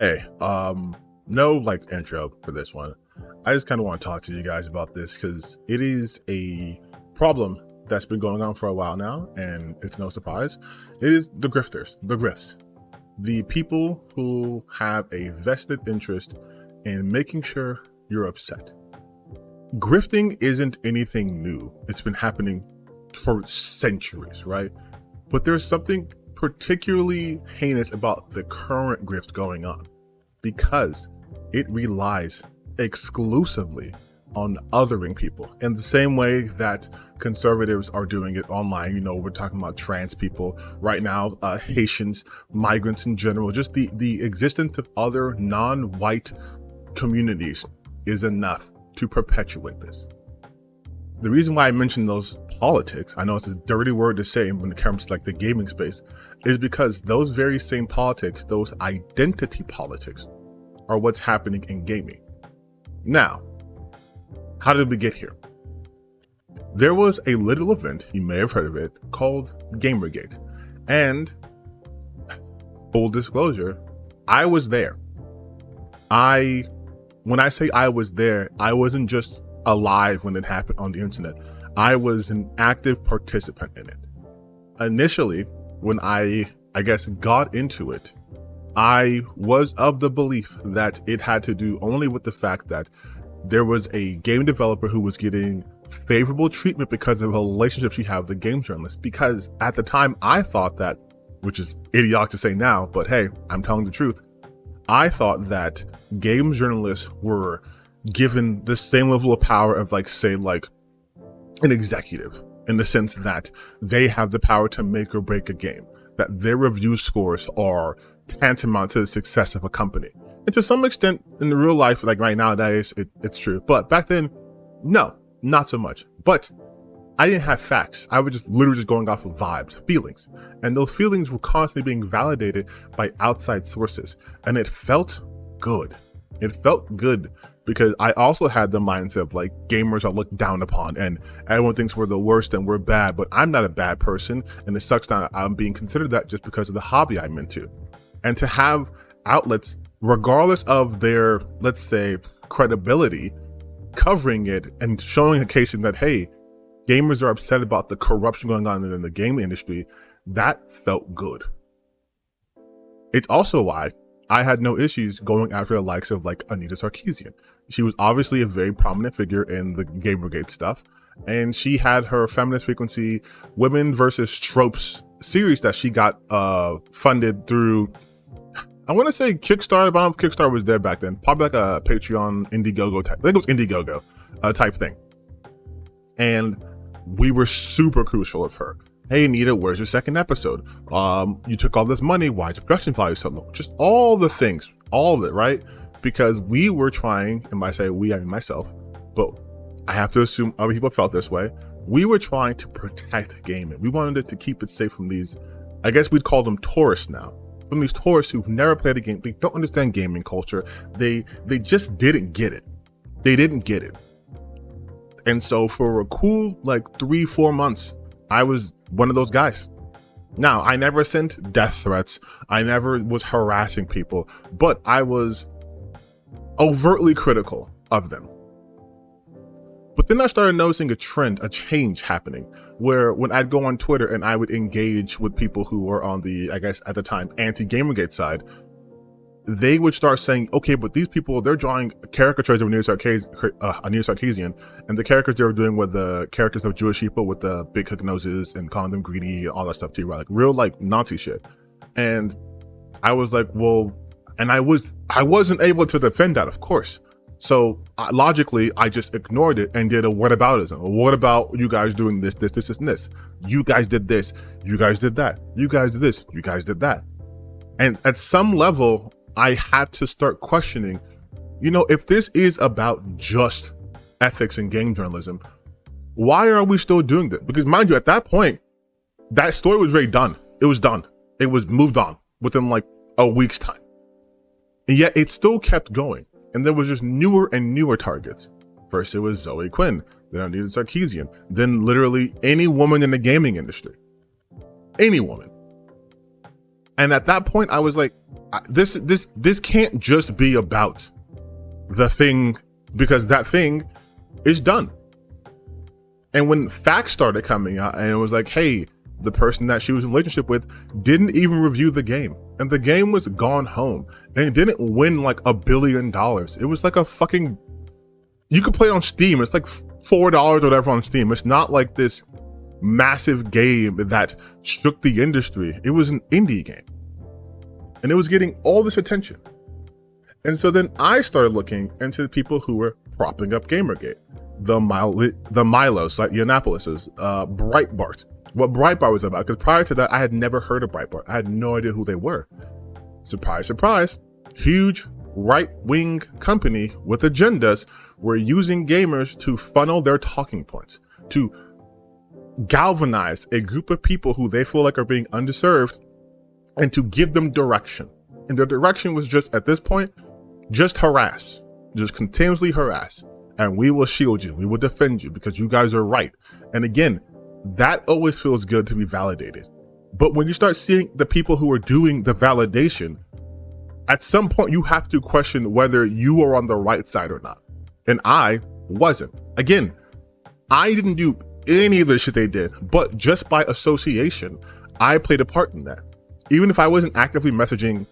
Hey, no like intro for this one. I just kind of want to talk to you guys about this because it is a problem that's been going on for a while now, and it's no surprise. It is the grifters, the grifts, the people who have a vested interest in making sure you're upset. Grifting isn't anything new. It's been happening for centuries, right? But there's something particularly heinous about the current grift going on because it relies exclusively on othering people in the same way that conservatives are doing it online. You know, we're talking about trans people right now, Haitians, migrants in general. Just the existence of other non-white communities is enough to perpetuate this. The reason why I mention those politics, I know it's a dirty word to say when it comes to like the gaming space, is because those very same politics, those identity politics, are what's happening in gaming. Now, how did we get here? There was a little event, you may have heard of it, called Gamergate. And full disclosure, I was there. When I say I was there, I wasn't just alive when it happened on the internet. I was an active participant in it. Initially, when I guess got into it, I was of the belief that it had to do only with the fact that there was a game developer who was getting favorable treatment because of a relationship she had with a game journalist. Because at the time I thought that, which is idiotic to say now, but hey, I'm telling the truth. I thought that game journalists were given the same level of power of like, say, like an executive, in the sense that they have the power to make or break a game, that their review scores are tantamount to the success of a company. And to some extent in the real life, like right nowadays, it's true. But back then, no, not so much. But I didn't have facts. I was just literally just going off of vibes, feelings. And those feelings were constantly being validated by outside sources. And it felt good. It felt good because I also had the mindset of like gamers are looked down upon and everyone thinks we're the worst and we're bad, but I'm not a bad person. And it sucks that I'm being considered that just because of the hobby I'm into. And to have outlets, regardless of their, let's say, credibility, covering it and showing a case in that, hey, gamers are upset about the corruption going on in the game industry, that felt good. It's also why I had no issues going after the likes of like Anita Sarkeesian. She was obviously a very prominent figure in the Gamergate stuff, and she had her feminist frequency women versus tropes series that she got funded through, I want to say Kickstarter, but I don't know if Kickstarter was there back then. Probably like a Patreon Indiegogo type. I think it was Indiegogo type thing. And we were super crucial of her. Hey, Anita, where's your second episode? You took all this money. Why's your production value so low? Just all the things, all of it, right? Because we were trying, and by I say we, I mean myself, but I have to assume other people felt this way. We were trying to protect gaming. We wanted it to keep it safe from these, I guess we'd call them tourists now. From these tourists who've never played a game, they don't understand gaming culture. They just didn't get it. They didn't get it. And so for a cool like 3-4 months, I was one of those guys. Now, I never sent death threats. I never was harassing people, but I was overtly critical of them. But then I started noticing a trend, a change happening, where when I'd go on Twitter and I would engage with people who were on the, I guess at the time, anti-Gamergate side, they would start saying, okay, but these people, they're drawing caricatures of Anita Sarkeesian, and the characters they were doing were the characters of Jewish people with the big hook noses and calling them greedy, all that stuff too, right? Like real like Nazi shit. And I was like, well, and I wasn't able to defend that, of course. So logically, I just ignored it and did a whataboutism. What about you guys doing this, this, this, this, and this? You guys did this. You guys did that. You guys did this. You guys did that. And at some level, I had to start questioning, you know, if this is about just ethics and game journalism, why are we still doing this? Because mind you, at that point, that story was very done. It was done. It was moved on within like a week's time. And yet it still kept going. And there was just newer and newer targets. First it was Zoe Quinn, then Anita Sarkeesian, then literally any woman in the gaming industry. Any woman. And at that point, I was like, this can't just be about the thing, because that thing is done. And when facts started coming out and it was like, hey, the person that she was in a relationship with didn't even review the game, and the game was gone home, and it didn't win like $1 billion. It was like a fucking, you could play it on Steam. It's like $4 or whatever on Steam. It's not like this massive game that shook the industry. It was an indie game, and it was getting all this attention. And so then I started looking into the people who were propping up Gamergate, the Milos, like Yiannapolis's, Breitbart. What Breitbart was about, because prior to that, I had never heard of Breitbart. I had no idea who they were. Surprise, surprise, huge right-wing company with agendas were using gamers to funnel their talking points, to galvanize a group of people who they feel like are being underserved, and to give them direction. And their direction was just, at this point, just harass, just continuously harass. And we will shield you, we will defend you because you guys are right. And again, that always feels good to be validated. But when you start seeing the people who are doing the validation, at some point you have to question whether you are on the right side or not. And I wasn't. Again, I didn't do any of the shit they did, but just by association, I played a part in that. Even if I wasn't actively messaging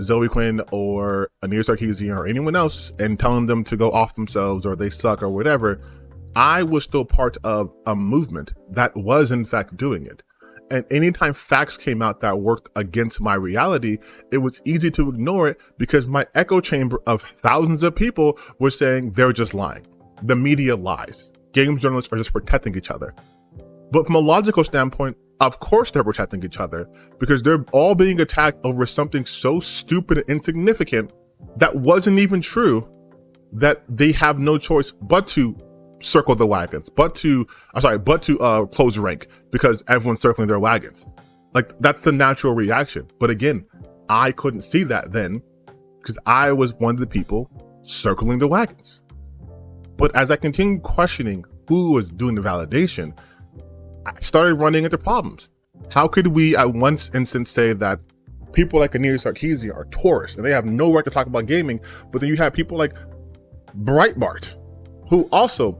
Zoe Quinn or Anir Sarkeesian or anyone else and telling them to go off themselves or they suck or whatever, I was still part of a movement that was in fact doing it. And anytime facts came out that worked against my reality, it was easy to ignore it because my echo chamber of thousands of people were saying they're just lying. The media lies. Games journalists are just protecting each other. But from a logical standpoint, of course they're protecting each other because they're all being attacked over something so stupid and insignificant that wasn't even true, that they have no choice but to circle the wagons, but to close rank because everyone's circling their wagons. Like, that's the natural reaction. But again, I couldn't see that then because I was one of the people circling the wagons. But as I continued questioning who was doing the validation, I started running into problems. How could we at one instance say that people like Anir Sarkeesian are tourists and they have no right to talk about gaming, but then you have people like Breitbart who also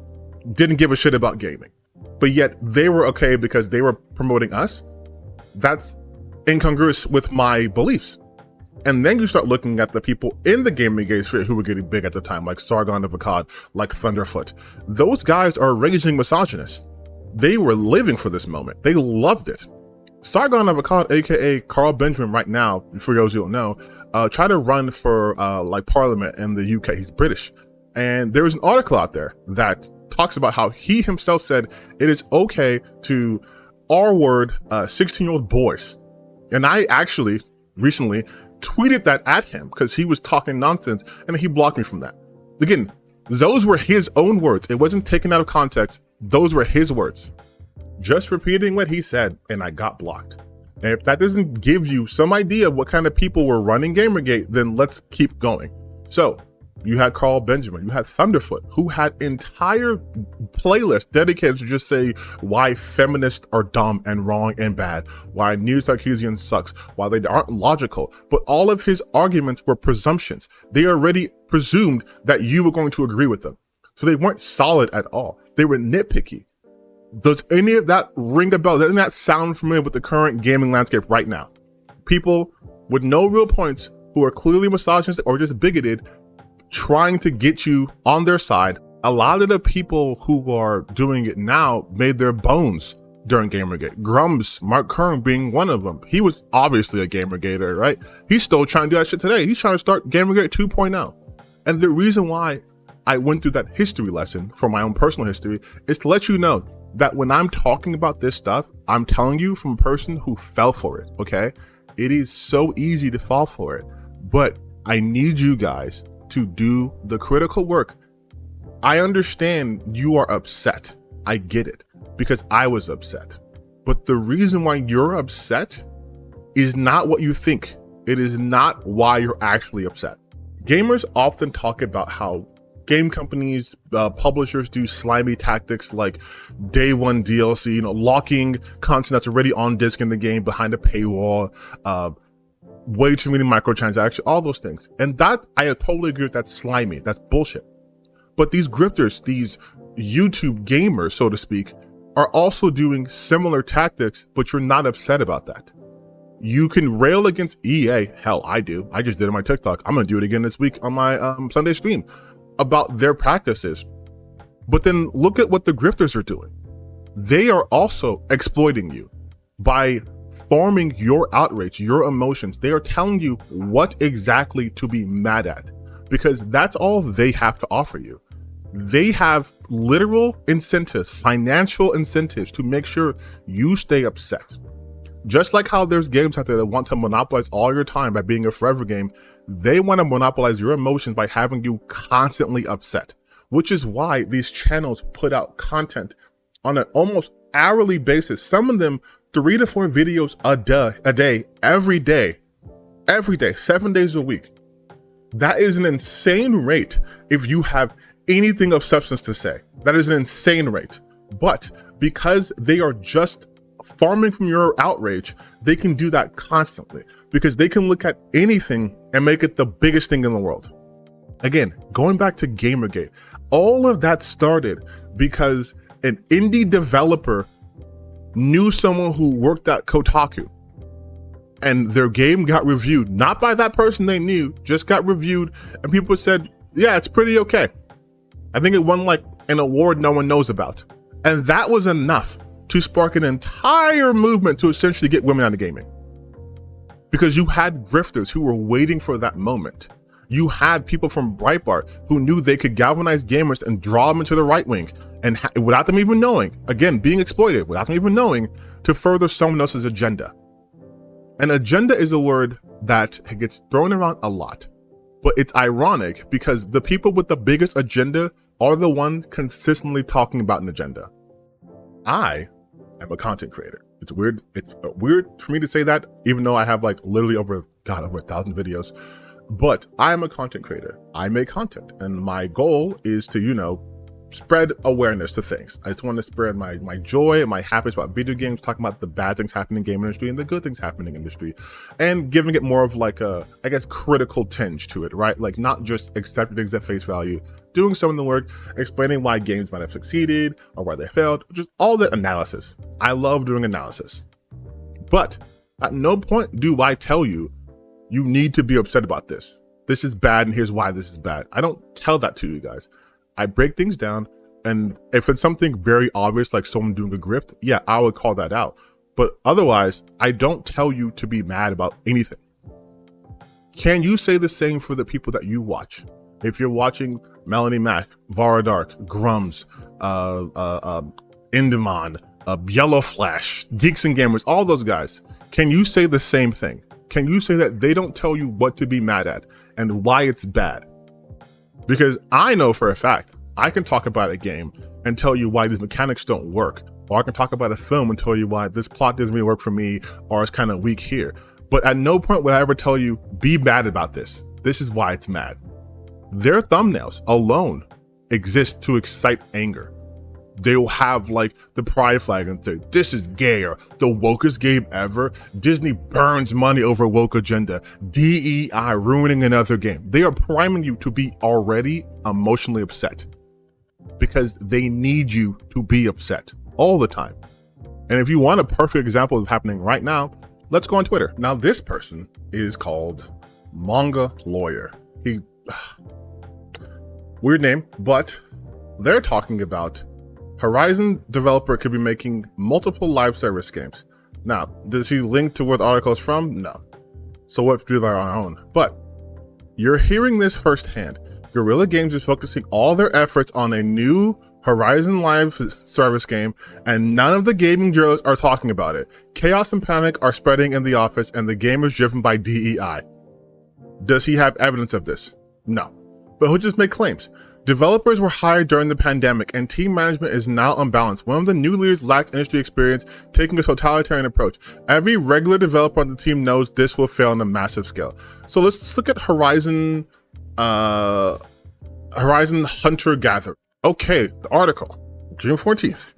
didn't give a shit about gaming, but yet they were okay because they were promoting us? That's incongruous with my beliefs. And then you start looking at the people in the Gamergate sphere who were getting big at the time, like Sargon of Akkad, like Thunderfoot. Those guys are raging misogynists. They were living for this moment. They loved it. Sargon of Akkad, aka Carl Benjamin, right now, for those who don't know, tried to run for like Parliament in the UK. He's British. And there was an article out there that talks about how he himself said it is okay to R-word 16-year-old boys. And I actually recently tweeted that at him because he was talking nonsense and he blocked me from that. Again, those were his own words. It wasn't taken out of context. Those were his words. Just repeating what he said, and I got blocked. And if that doesn't give you some idea of what kind of people were running Gamergate, then let's keep going. So you had Carl Benjamin, you had Thunderfoot, who had entire playlists dedicated to just say why feminists are dumb and wrong and bad, why Anir Sarkeesian sucks, why they aren't logical. But all of his arguments were presumptions. They already presumed that you were going to agree with them. So they weren't solid at all. They were nitpicky. Does any of that ring a bell? Doesn't that sound familiar with the current gaming landscape right now? People with no real points who are clearly misogynist or just bigoted, trying to get you on their side. A lot of the people who are doing it now made their bones during Gamergate. Grumps, Mark Kern being one of them. He was obviously a Gamergater, right? He's still trying to do that shit today. He's trying to start Gamergate 2.0. And the reason why I went through that history lesson for my own personal history is to let you know that when I'm talking about this stuff, I'm telling you from a person who fell for it, okay? It is so easy to fall for it, but I need you guys to do the critical work. I understand you are upset. I get it, because I was upset. But the reason why you're upset is not what you think. It is not why you're actually upset. Gamers often talk about how game companies, publishers do slimy tactics like day one DLC, locking content that's already on disc in the game behind a paywall, way too many microtransactions, all those things. And that, I totally agree with, that's slimy, that's bullshit. But these grifters, these YouTube gamers, so to speak, are also doing similar tactics, but you're not upset about that. You can rail against EA, hell, I do. I just did it on my TikTok. I'm gonna do it again this week on my Sunday stream about their practices. But then look at what the grifters are doing. They are also exploiting you by farming your outrage, your emotions. They are telling you what exactly to be mad at, because that's all they have to offer you. They have literal incentives, financial incentives to make sure you stay upset. Just like how there's games out there that want to monopolize all your time by being a forever game, they want to monopolize your emotions by having you constantly upset, which is why these channels put out content on an almost hourly basis. Some of them 3 to 4 videos a day, every day, 7 days a week. That is an insane rate if you have anything of substance to say. That is an insane rate. But because they are just farming from your outrage, they can do that constantly because they can look at anything and make it the biggest thing in the world. Again, going back to Gamergate, all of that started because an indie developer knew someone who worked at Kotaku and their game got reviewed, not by that person they knew, just got reviewed, and people said, yeah, it's pretty okay. I think it won like an award no one knows about. And that was enough to spark an entire movement to essentially get women out of gaming. Because you had grifters who were waiting for that moment. You had people from Breitbart who knew they could galvanize gamers and draw them into the right wing, and without them even knowing, again, being exploited, without them even knowing, to further someone else's agenda. An agenda is a word that gets thrown around a lot, but it's ironic because the people with the biggest agenda are the ones consistently talking about an agenda. I am a content creator. It's weird. It's weird for me to say that, even though I have like literally over 1,000 videos, but I am a content creator. I make content, and my goal is to, spread awareness to things. I just want to spread my joy and my happiness about video games, talking about the bad things happening in the game industry and the good things happening in the industry, and giving it more of like a, I guess, critical tinge to it, right? Like not just accepting things at face value, doing some of the work, explaining why games might have succeeded or why they failed, just all the analysis. I love doing analysis. But at no point do I tell you, you need to be upset about this. This is bad and here's why this is bad. I don't tell that to you guys. I break things down, and if it's something very obvious, like someone doing a grift, yeah, I would call that out. But otherwise, I don't tell you to be mad about anything. Can you say the same for the people that you watch? If you're watching Melanie Mac, Vara Dark, Grums, Indemon, Yellow Flash, Geeks and Gamers, all those guys, can you say the same thing? Can you say that they don't tell you what to be mad at and why it's bad? Because I know for a fact, I can talk about a game and tell you why these mechanics don't work. Or I can talk about a film and tell you why this plot doesn't really work for me, or it's kind of weak here. But at no point would I ever tell you, be mad about this. This is why it's mad. Their thumbnails alone exist to excite anger. They will have like the pride flag and say, this is gay, or the wokest game ever. Disney burns money over woke agenda. DEI ruining another game. They are priming you to be already emotionally upset because they need you to be upset all the time. And if you want a perfect example of happening right now, let's go on Twitter. Now this person is called Mangalawyer. Weird name, but they're talking about Horizon developer could be making multiple live service games. Now, does he link to where the article is from? No. So what do they on our own? But you're hearing this firsthand. Guerrilla Games is focusing all their efforts on a new Horizon live service game, and none of the gaming journalists are talking about it. Chaos and panic are spreading in the office, and the game is driven by DEI. Does he have evidence of this? No. But he'll just make claims. Developers were hired during the pandemic, and team management is now unbalanced. One of the new leaders lacked industry experience, taking a totalitarian approach. Every regular developer on the team knows this will fail on a massive scale. So let's look at Horizon Hunter Gatherer. Okay, the article, June 14th.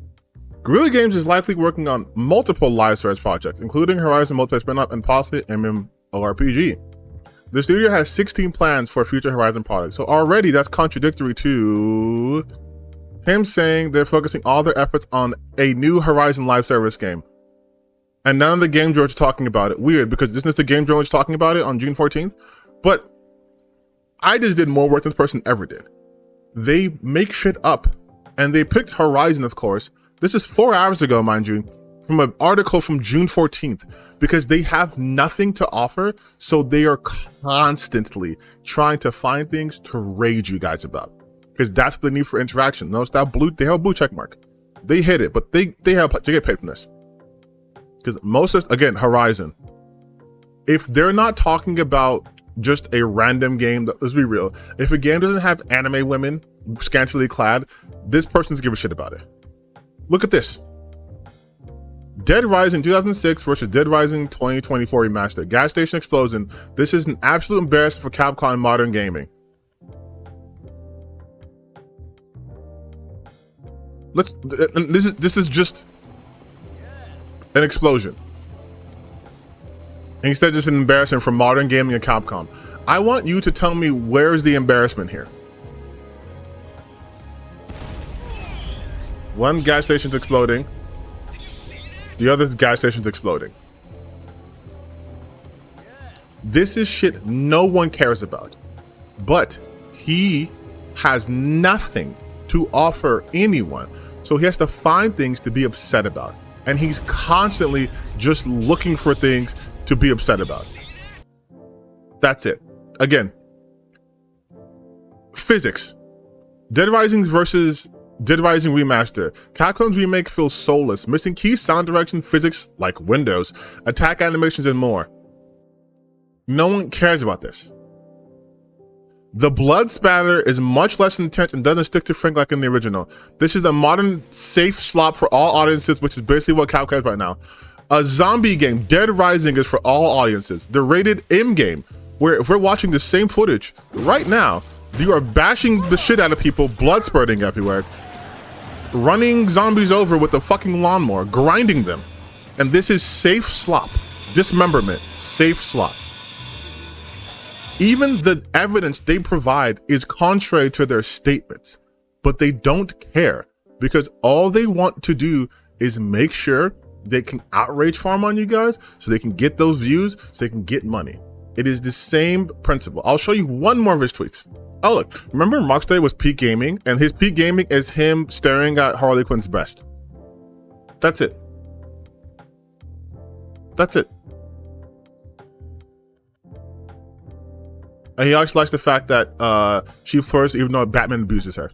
Guerrilla Games is likely working on multiple live service projects, including Horizon Multi Spin-Off and possibly ORPG. The studio has 16 plans for a future Horizon product. So already that's contradictory to him saying they're focusing all their efforts on a new Horizon live service game. And none of the Game Journalists are talking about it. Weird, because isn't this the Game Journalists talking about it on June 14th? But I just did more work than this person ever did. They make shit up. And they picked Horizon, of course. This is 4 hours ago, mind you, from an article from June 14th, because they have nothing to offer. So they are constantly trying to find things to rage you guys about, because that's what they need for interaction. Notice that they have a blue check mark. They hit it, but they get paid from this. Because most of, again, Horizon, if they're not talking about just a random game, let's be real, if a game doesn't have anime women scantily clad, this person's give a shit about it. Look at this. Dead Rising 2006 versus Dead Rising 2024 remastered. Gas station explosion. This is an absolute embarrassment for Capcom and modern gaming. This is just an explosion. And instead, just an embarrassment for modern gaming and Capcom. I want you to tell me, where's the embarrassment here? One gas station's exploding. The other gas station's exploding. This is shit no one cares about. But he has nothing to offer anyone. So he has to find things to be upset about. And he's constantly just looking for things to be upset about. That's it. Again, physics. Dead Rising versus Dead Rising Remaster. Capcom's remake feels soulless, missing key sound direction, physics like Windows, attack animations, and more. No one cares about this. The blood spatter is much less intense and doesn't stick to Frank like in the original. This is a modern safe slop for all audiences, which is basically what Capcom is right now. A zombie game, Dead Rising, is for all audiences. The rated M game, where if we're watching the same footage right now, you are bashing the shit out of people, blood spurting everywhere, running zombies over with a fucking lawnmower, grinding them. And this is safe slop. Dismemberment, safe slop. Even the evidence they provide is contrary to their statements, but they don't care, because all they want to do is make sure they can outrage farm on you guys so they can get those views, so they can get money. It is the same principle. I'll show you one more of his tweets. Oh look, remember Rocksteady was peak gaming, and his peak gaming is him staring at Harley Quinn's breast. That's it. That's it. And he actually likes the fact that she flirts even though Batman abuses her.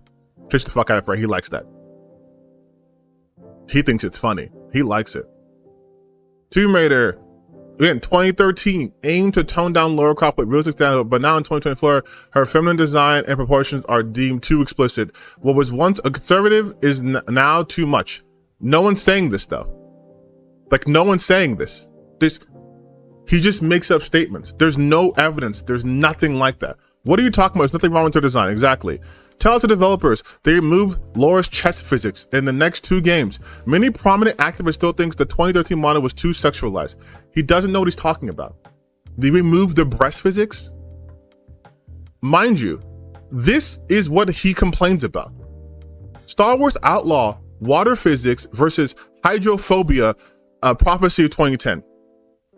Pitch the fuck out of her. He likes that. He thinks it's funny. He likes it. Tomb Raider. Again, 2013, aimed to tone down lower crop with realistic standards, but now in 2024, her feminine design and proportions are deemed too explicit. What was once a conservative is now too much. No one's saying this though. Like, no one's saying this. He just makes up statements. There's no evidence. There's nothing like that. What are you talking about? There's nothing wrong with her design. Exactly. Tell it to developers. They removed Laura's chest physics in the next 2 games. Many prominent activists still think the 2013 model was too sexualized. He doesn't know what he's talking about. They removed the breast physics? Mind you, this is what he complains about. Star Wars Outlaw, water physics versus hydrophobia, prophecy of 2010.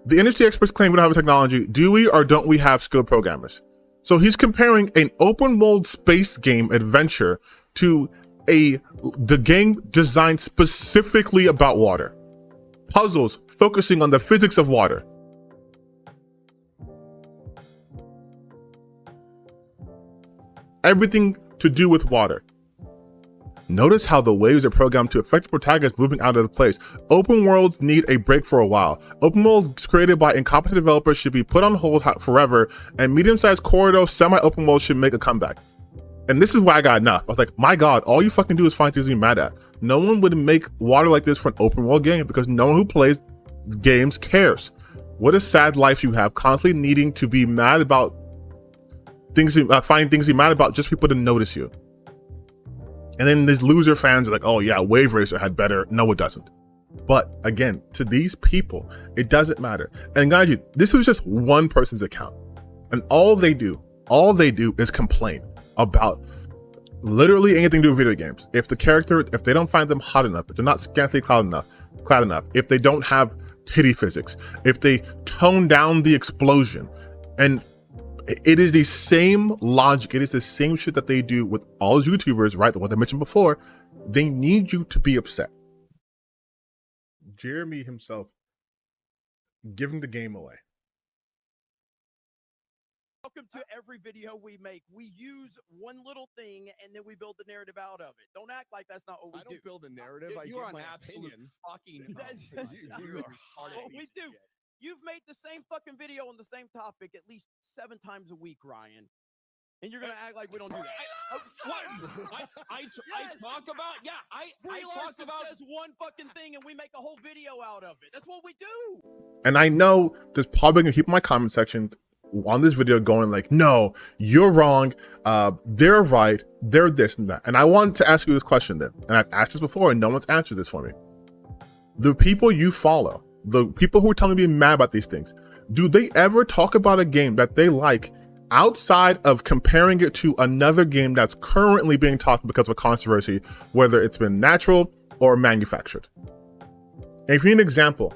The industry experts claim we don't have the technology. Do we or don't we have skilled programmers? So he's comparing an open world space game adventure to the game designed specifically about water. Puzzles focusing on the physics of water. Everything to do with water. Notice how the waves are programmed to affect the protagonist moving out of the place. Open worlds need a break for a while. Open worlds created by incompetent developers should be put on hold forever, and medium-sized corridor semi-open worlds should make a comeback. And this is why I got enough. I was like, my God, all you fucking do is find things to be mad at. No one would make water like this for an open world game, because no one who plays games cares. What a sad life you have, constantly needing to be mad about things, find things to be mad about just for people to notice you. And then these loser fans are like, oh yeah, Wave Racer had better. No, it doesn't. But again, to these people, it doesn't matter. And guys, this was just one person's account. And all they do is complain about literally anything to do with video games. If they don't find them hot enough, if they're not scantily clad enough, if they don't have titty physics, if they tone down the explosion, and it is the same logic, it is the same shit that they do with all those YouTubers, right? The ones I mentioned before, they need you to be upset. Jeremy himself giving the game away. Welcome to every video we make. We use one little thing and then we build the narrative out of it. Don't act like that's not what we do. I don't build a narrative. I You give are my an absolute opinion. fucking. You are hard. We do. You've made the same fucking video on the same topic at least 7 times a week, Ryan. And you're gonna act like we don't do that. I talk about, yeah, I talk about says one fucking thing and we make a whole video out of it. That's what we do. And I know there's probably gonna keep my comment section on this video going like, no, you're wrong, they're right, they're this and that. And I wanted to ask you this question then, and I've asked this before and no one's answered this for me. The people you follow, the people who are telling me mad about these things, do they ever talk about a game that they like outside of comparing it to another game that's currently being talked because of a controversy, whether it's been natural or manufactured? And if you need an example,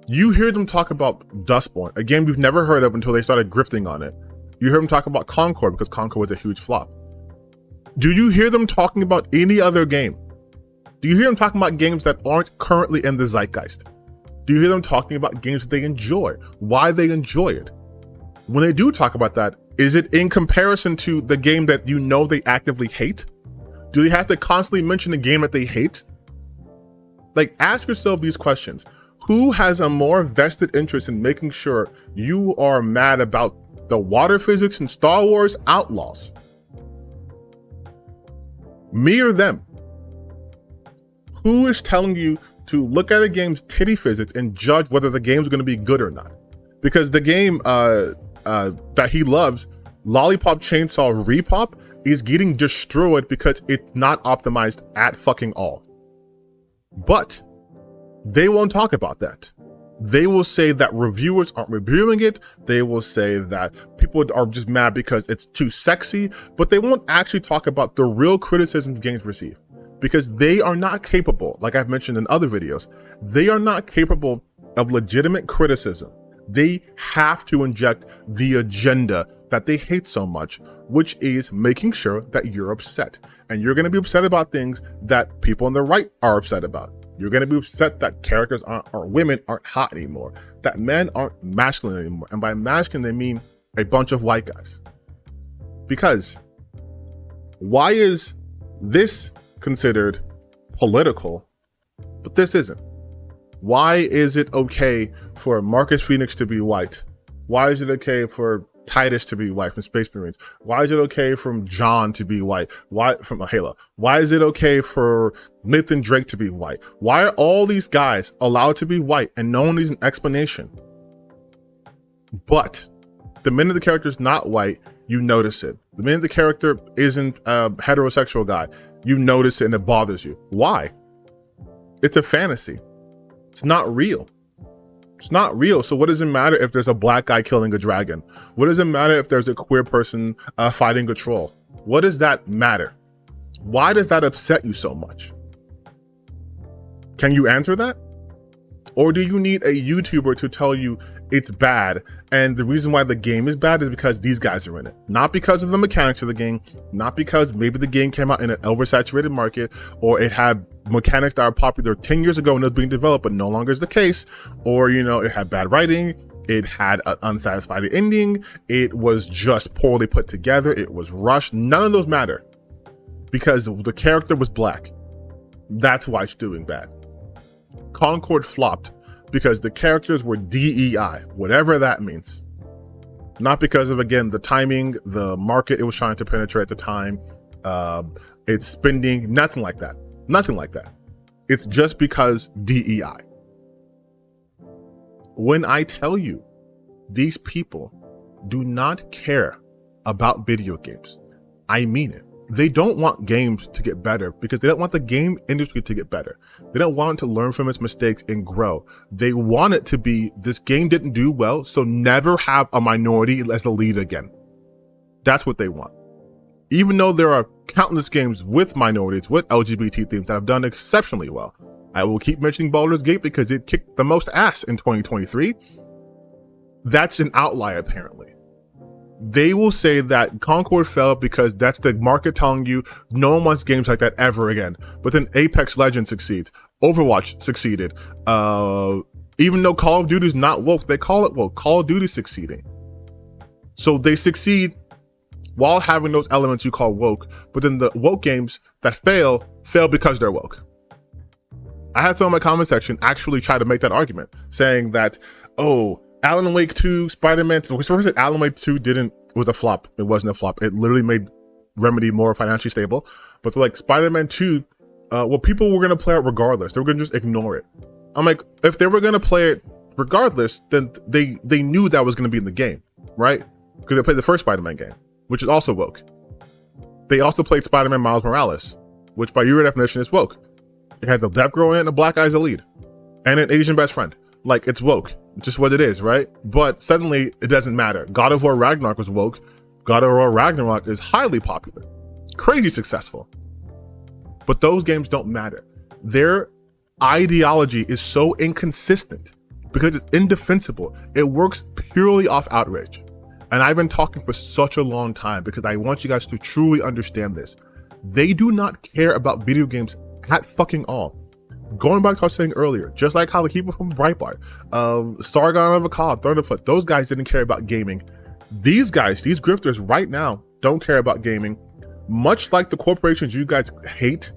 you hear them talk about Dustborn, a game we've never heard of until they started grifting on it. You hear them talk about Concord because Concord was a huge flop. Do you hear them talking about any other game? Do you hear them talking about games that aren't currently in the zeitgeist? Do you hear them talking about games that they enjoy, why they enjoy it? When they do talk about that, is it in comparison to the game that you know they actively hate? Do they have to constantly mention the game that they hate? Like, ask yourself these questions. Who has a more vested interest in making sure you are mad about the water physics in Star Wars Outlaws? Me or them? Who is telling you to look at a game's titty physics and judge whether the game's going to be good or not? Because the game that he loves, Lollipop Chainsaw Repop, is getting destroyed because it's not optimized at fucking all. But they won't talk about that. They will say that reviewers aren't reviewing it. They will say that people are just mad because it's too sexy, but they won't actually talk about the real criticisms games receive, because they are not capable, like I've mentioned in other videos, they are not capable of legitimate criticism. They have to inject the agenda that they hate so much, which is making sure that you're upset. And you're going to be upset about things that people on the right are upset about. You're going to be upset that characters or women aren't hot anymore, that men aren't masculine anymore. And by masculine, they mean a bunch of white guys. Because why is this considered political, but this isn't? Why is it okay for Marcus Phoenix to be white? Why is it okay for Titus to be white from Space Marines? Why is it okay for John to be white? Why from Halo? Why is it okay for Nathan Drake to be white? Why are all these guys allowed to be white and no one needs an explanation? But the minute the character is not white, you notice it. The minute the character isn't a heterosexual guy, you notice it and it bothers you. Why? It's a fantasy. It's not real. It's not real. So what does it matter if there's a black guy killing a dragon? What does it matter if there's a queer person fighting a troll? What does that matter? Why does that upset you so much? Can you answer that? Or do you need a YouTuber to tell you it's bad, and the reason why the game is bad is because these guys are in it? Not because of the mechanics of the game, not because maybe the game came out in an oversaturated market, or it had mechanics that are popular 10 years ago and it was being developed but no longer is the case, or it had bad writing, it had an unsatisfied ending, it was just poorly put together, it was rushed. None of those matter, because the character was black. That's why it's doing bad. Concord flopped because the characters were DEI, whatever that means. Not because of, again, the timing, the market it was trying to penetrate at the time, its spending, nothing like that. Nothing like that. It's just because DEI. When I tell you these people do not care about video games, I mean it. they don't want games to get better because they don't want the game industry to get better. They don't want it to learn from its mistakes and grow. They want it to be, this game didn't do well, so never have a minority as the lead again. That's what they want. Even though there are countless games with minorities, with LGBT themes that have done exceptionally well. I will keep mentioning Baldur's Gate because it kicked the most ass in 2023. That's an outlier, apparently. They will say that Concord failed because that's the market telling you no one wants games like that ever again. But then Apex Legends succeeds. Overwatch succeeded. Even though Call of Duty is not woke, they call it woke. Call of Duty succeeding. So they succeed while having those elements you call woke. But then the woke games that fail because they're woke. I had some in my comment section actually try to make that argument, saying that, oh, Alan Wake 2, Spider-Man, first Alan Wake 2 was a flop. It wasn't a flop. It literally made Remedy more financially stable. But like Spider-Man 2, well, people were going to play it regardless. They were going to just ignore it. I'm like, if they were going to play it regardless, then they knew that was going to be in the game, right? Because they played the first Spider-Man game, which is also woke. They also played Spider-Man Miles Morales, which by your definition is woke. It has a deaf girl in it and a black guy as a lead. And an Asian best friend. Like, it's woke. Just what it is, right? But suddenly, it doesn't matter. God of War Ragnarok was woke. God of War Ragnarok is highly popular. Crazy successful. But those games don't matter. Their ideology is so inconsistent because it's indefensible. It works purely off outrage. And I've been talking for such a long time because I want you guys to truly understand this. They do not care about video games at fucking all. Going back to what I was saying earlier, just like how the people from Breitbart, Sargon of Akkad, Thunderfoot, those guys didn't care about gaming. These guys, these grifters right now don't care about gaming. Much like the corporations you guys hate,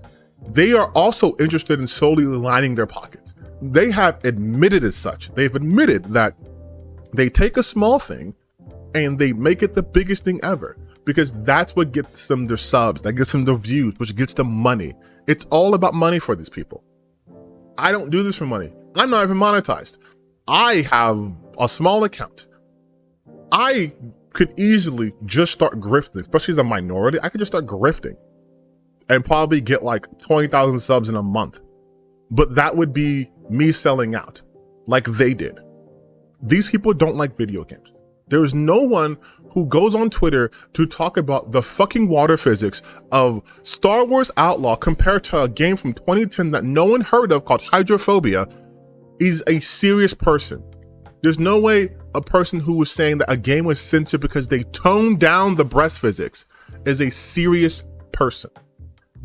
they are also interested in solely lining their pockets. They have admitted as such. They've admitted that they take a small thing and they make it the biggest thing ever because that's what gets them their subs, that gets them their views, which gets them money. It's all about money for these people. I don't do this for money. I'm not even monetized. I have a small account. I could easily just start grifting, especially as a minority. I could just start grifting and probably get like 20,000 subs in a month. But that would be me selling out like they did. These people don't like video games. There is no one who goes on Twitter to talk about the fucking water physics of Star Wars Outlaw compared to a game from 2010 that no one heard of called Hydrophobia is a serious person. There's no way a person who was saying that a game was censored because they toned down the breast physics is a serious person.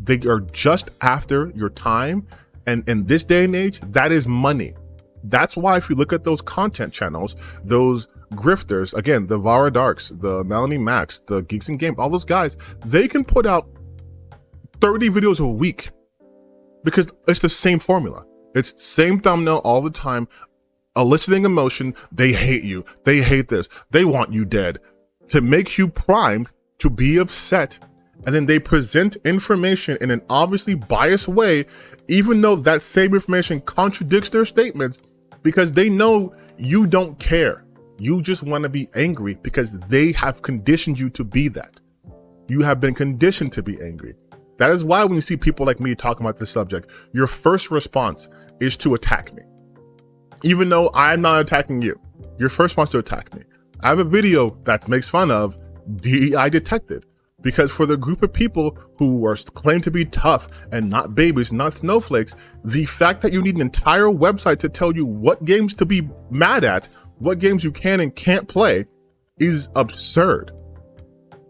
They are just after your time. And in this day and age, that is money. That's why if you look at those content channels, those grifters, again, the Vara Darks, the Melanie Max, the Geeks in Game, all those guys, they can put out 30 videos a week because it's the same formula. It's the same thumbnail all the time, eliciting emotion. They hate you. They hate this. They want you dead to make you primed to be upset. And then they present information in an obviously biased way, even though that same information contradicts their statements because they know you don't care. You just want to be angry because they have conditioned you to be that. You have been conditioned to be angry. That is why when you see people like me talking about this subject, your first response is to attack me. Even though I'm not attacking you, your first response is to attack me. I have a video that makes fun of DEI detected because for the group of people who are claimed to be tough and not babies, not snowflakes, the fact that you need an entire website to tell you what games to be mad at, what games you can and can't play is absurd.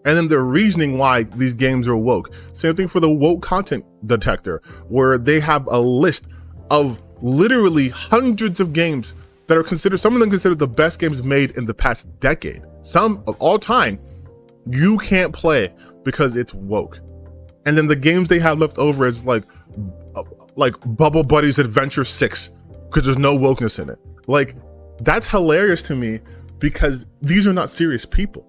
And then the reasoning why these games are woke. Same thing for the woke content detector, where they have a list of literally hundreds of games that are considered, some of them considered the best games made in the past decade. Some of all time, you can't play because it's woke. And then the games they have left over is like Bubble Buddies Adventure 6, because there's no wokeness in it. Like, that's hilarious to me because these are not serious people.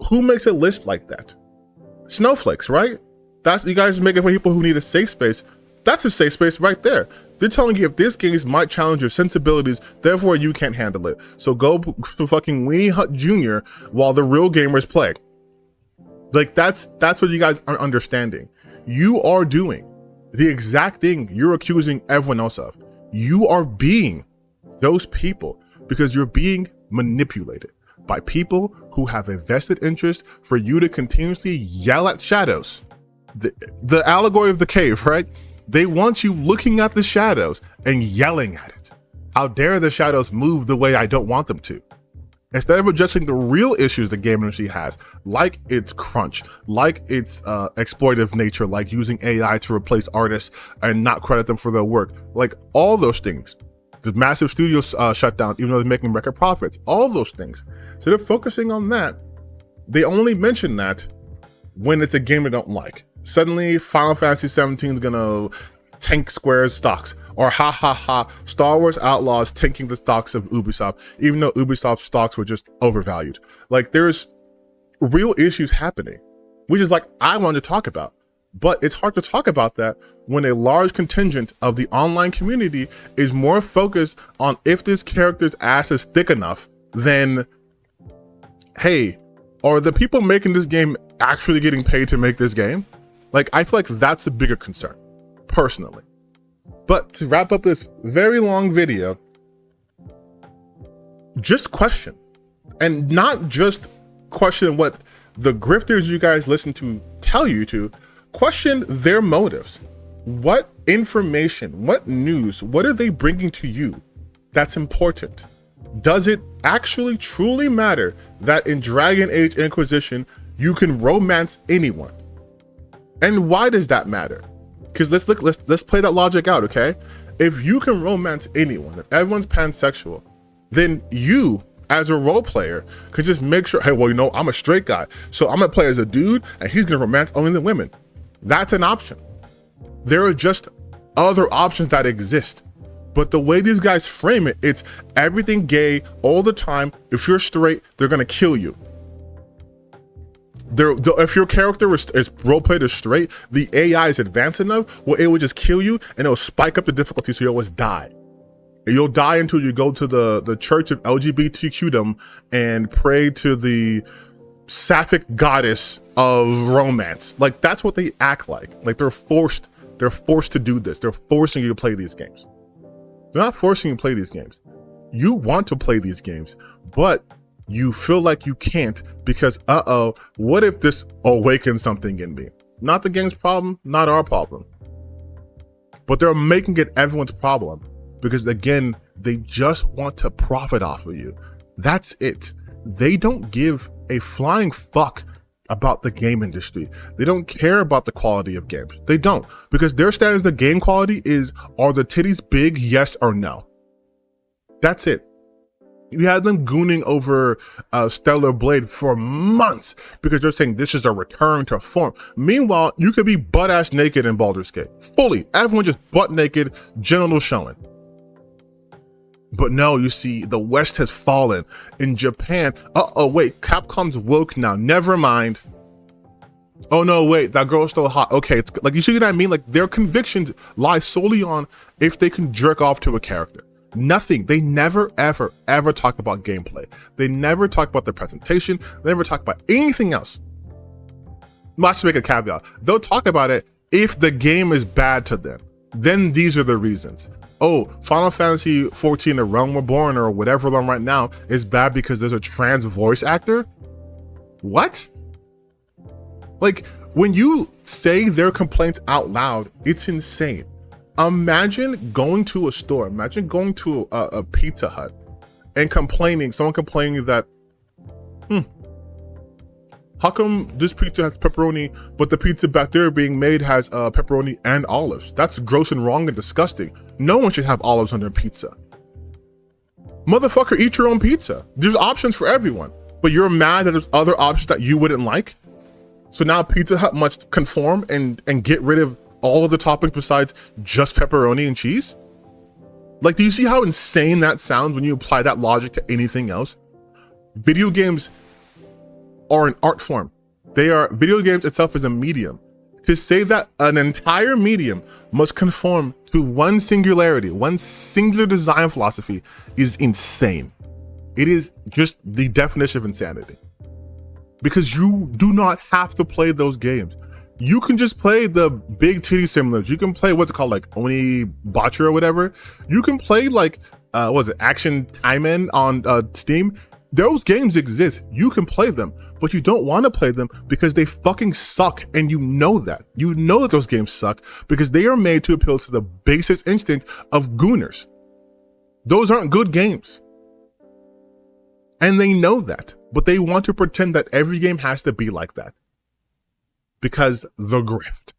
Who makes a list like that? Snowflakes, right? That's, you guys make it for people who need a safe space. That's a safe space right there. They're telling you if this game might challenge your sensibilities, therefore you can't handle it. So go to fucking Weenie Hut Jr. while the real gamers play. Like that's what you guys aren't understanding. You are doing the exact thing you're accusing everyone else of. You are being those people because you're being manipulated by people who have a vested interest for you to continuously yell at shadows. The allegory of the cave, right? They want you looking at the shadows and yelling at it. How dare the shadows move the way I don't want them to? Instead of addressing the real issues the game industry has, like its crunch, like its exploitative nature, like using AI to replace artists and not credit them for their work, like all those things. The massive studios shut down, even though they're making record profits, all those things. So they're focusing on that. They only mention that when it's a game they don't like. Suddenly, Final Fantasy 17 is gonna tank Square's stocks, or Star Wars Outlaws tanking the stocks of Ubisoft, even though Ubisoft stocks were just overvalued. Like, there's real issues happening, which is like I wanted to talk about. But it's hard to talk about that when a large contingent of the online community is more focused on if this character's ass is thick enough than, hey, are the people making this game actually getting paid to make this game? Like, I feel like that's a bigger concern, personally. But to wrap up this very long video, just question. And not just question what the grifters you guys listen to tell you to, question their motives. What information, what news, what are they bringing to you that's important? Does it actually truly matter that in Dragon Age Inquisition, you can romance anyone? And why does that matter? Because let's play that logic out, okay? If you can romance anyone, if everyone's pansexual, then you, as a role player, could just make sure, hey, well, you know, I'm a straight guy, so I'm gonna play as a dude, and he's gonna romance only the women. That's an option. There are just other options that exist. But the way these guys frame it, it's everything gay all the time. If you're straight, they're gonna kill you. If your character is roleplayed as straight, the AI is advanced enough, well, it will just kill you and it'll spike up the difficulty so you always die. And you'll die until you go to the church of LGBTQdom and pray to the sapphic goddess of romance. Like, that's what they act like. Like, they're forced to do this. They're forcing you to play these games. They're not forcing you to play these games. You want to play these games, but you feel like you can't because, what if this awakens something in me? Not the game's problem, not our problem. But they're making it everyone's problem because, again, they just want to profit off of you. That's it. They don't give a flying fuck about the game industry. They don't care about the quality of games. They don't, because their standards of game quality is, are the titties big, yes or no? That's it. You had them gooning over Stellar Blade for months because they're saying this is a return to form. Meanwhile, you could be butt-ass naked in Baldur's Gate. Fully. Everyone just butt naked, genitals showing. But no, you see, the West has fallen. In Japan, wait, Capcom's woke now. Never mind. Oh no, wait, that girl's still hot. Okay, it's like, you see what I mean? Like, their convictions lie solely on if they can jerk off to a character. Nothing. They never, ever, ever talk about gameplay. They never talk about the presentation. They never talk about anything else. Watch to make a caveat. They'll talk about it if the game is bad to them. Then these are the reasons. Oh, Final Fantasy 14, The Realm Reborn, or whatever one right now, is bad because there's a trans voice actor? What? Like, when you say their complaints out loud, it's insane. Imagine going to a store, imagine going to a Pizza Hut and someone complaining that, how come this pizza has pepperoni, but the pizza back there being made has pepperoni and olives? That's gross and wrong and disgusting. No one should have olives on their pizza. Motherfucker, eat your own pizza. There's options for everyone, but you're mad that there's other options that you wouldn't like? So now Pizza Hut must conform and get rid of all of the toppings besides just pepperoni and cheese? Like, do you see how insane that sounds when you apply that logic to anything else? Video games are an art form. Video games itself is a medium. To say that an entire medium must conform to one singularity, one singular design philosophy, is insane. It is just the definition of insanity. because you do not have to play those games. You can just play the big titty simulators. You can play what's it called, like Oni Botcher or whatever. You can play like what is it, Action Time In on Steam. Those games exist. You can play them, but you don't want to play them because they fucking suck, and you know that. You know that those games suck because they are made to appeal to the basest instinct of gooners. Those aren't good games. And they know that, but they want to pretend that every game has to be like that. Because the grift.